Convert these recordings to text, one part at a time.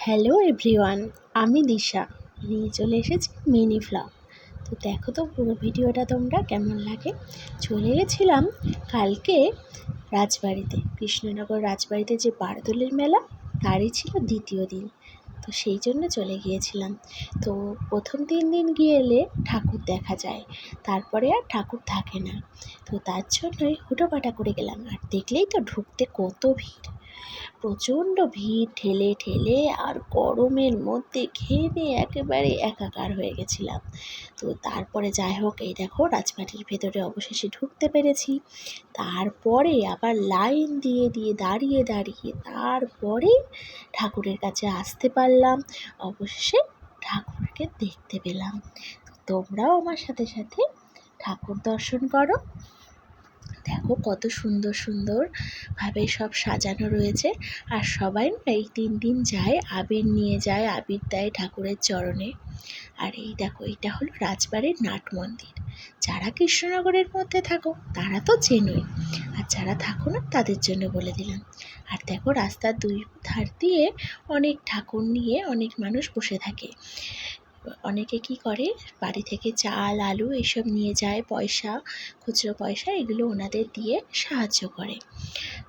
Hello everyone, আমি দিশা নিয়ে চলে এসেছি মিনি ভ্লগ। তো দেখো তো পুরো ভিডিওটা তোমরা কেমন লাগে। চলে গেছিলাম কালকে রাজবাড়িতে, কৃষ্ণনগর রাজবাড়িতে যে বারদোলের মেলা, তারই ছিল দ্বিতীয় দিন। তো সেই জন্য চলে গিয়েছিলাম। তো প্রথম 3 দিন গেলে ঠাকুর দেখা যায়, তারপরে আর ঠাকুর থাকে না। তো তার জন্যই হুটোপাটা করে গেলাম। আর দেখলেই তো ঢুকতে কত ভিড়, প্রচণ্ড ভিড়, ঠেলে ঠেলে আর গরমের মধ্যে ঘেমে একেবারে একাকার হয়ে গেছিলাম। তো তারপরে যাই হোক, এই দেখো রাজবাড়ির ভেতরে অবশেষে ঢুকতে পেরেছি। তারপরে আবার লাইন দিয়ে দিয়ে দাঁড়িয়ে দাঁড়িয়ে তারপরে ঠাকুরের কাছে আসতে পারলাম। অবশেষে ঠাকুরকে দেখতে পেলাম। তোমরাও আমার সাথে সাথে ঠাকুর দর্শন করো। দেখো কত সুন্দর সুন্দর ভাবে সব সাজানো রয়েছে। আর সবাই এই 3 দিন যায়, আবির নিয়ে যায়, আবির দেয় ঠাকুরের চরণে। আর এই দেখো, এটা হলো রাজবাড়ির নাট মন্দির। যারা কৃষ্ণনগরের মধ্যে থাকো তারা তো চেনোই, আর যারা থাকো না তাদের জন্য বলে দিলাম। আর দেখো রাস্তার 2 ধার দিয়ে অনেক ঠাকুর নিয়ে অনেক মানুষ বসে থাকে। অনেকে কি করে, বাড়ি থেকে চাল আলু এসব নিয়ে যায়, পয়সা, খুচরো পয়সা এগুলো ওনাদের দিয়ে সাহায্য করে।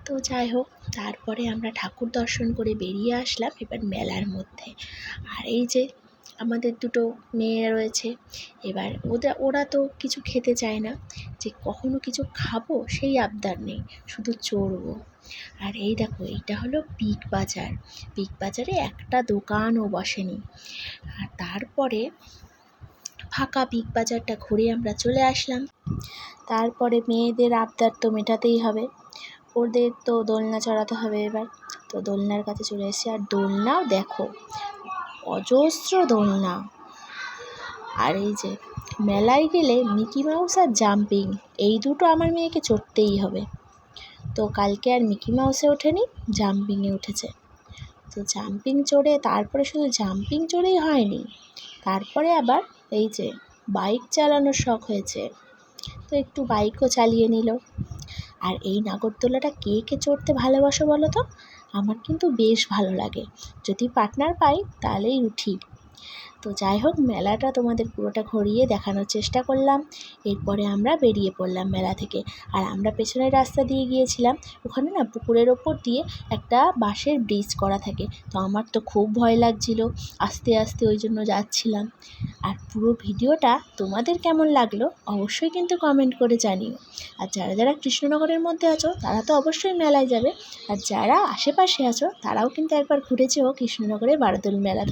তো যাই হোক, তারপরে আমরা ঠাকুর দর্শন করে বেরিয়ে আসলাম এবার মেলার মধ্যে। আর এই যে আমাদের 2 মেয়ে রয়েছে, এবার ওরা তো কিছু খেতে চায় না, যে কখনো কিছু খাবো সেই আবদার নেই, শুধু চড়বো। আর এই দেখো, এইটা হলো বিগ বাজার। বিগ বাজারে একটা দোকানও বসেনি। আর তারপরে ফাঁকা বিগ বাজারটা ঘুরে আমরা চলে আসলাম। তারপরে মেয়েদের আবদার তো মেটাতেই হবে, ওদের তো দোলনা চড়াতে হবে এবার। তো দোলনার কাছে চলে এসেছি। আর দোলনাও দেখো, অজস্র দোলনা। আর এই যে মেলায় গেলে মিকি মাউস আর জাম্পিং, এই দুটো আমার মেয়েকে চড়তেই হবে। তো কালকে আর মিকি মাউসে ওঠেনি, জাম্পিংয়ে উঠেছে। তো জাম্পিং চড়ে, তারপরে শুধু জাম্পিং চড়েই হয়নি, তারপরে আবার এই যে বাইক চালানোর শখ হয়েছে, তো একটু বাইকও চালিয়ে নিল। আর এই নাগরদোলাটা কে কে চড়তে ভালোবাসো বলো তো? আমার কিন্তু বেশ ভালো লাগে, যদি পার্টনার পাই তাহলেই উঠি। তো যাই হোক, মেলাটা তোমাদের পুরোটা ঘুরিয়ে দেখানোর চেষ্টা করলাম। এরপরে আমরা বেরিয়ে পড়লাম মেলা থেকে। আর আমরা পেছনের রাস্তা দিয়ে গিয়েছিলাম, ওখানে না পুকুরের ওপর দিয়ে একটা বাঁশের ব্রিজ করা থাকে। তো আমার তো খুব ভয় লাগছিল, আস্তে আস্তে ওই জন্য যাচ্ছিলাম। আর পুরো ভিডিওটা তোমাদের কেমন লাগলো অবশ্যই কিন্তু কমেন্ট করে জানিও। আর যারা যারা কৃষ্ণনগরের মধ্যে আছো তারা তো অবশ্যই মেলায় যাবে, আর যারা আশেপাশে আছো তারাও কিন্তু একবার ঘুরে যেও কৃষ্ণনগরের বারদোল মেলা।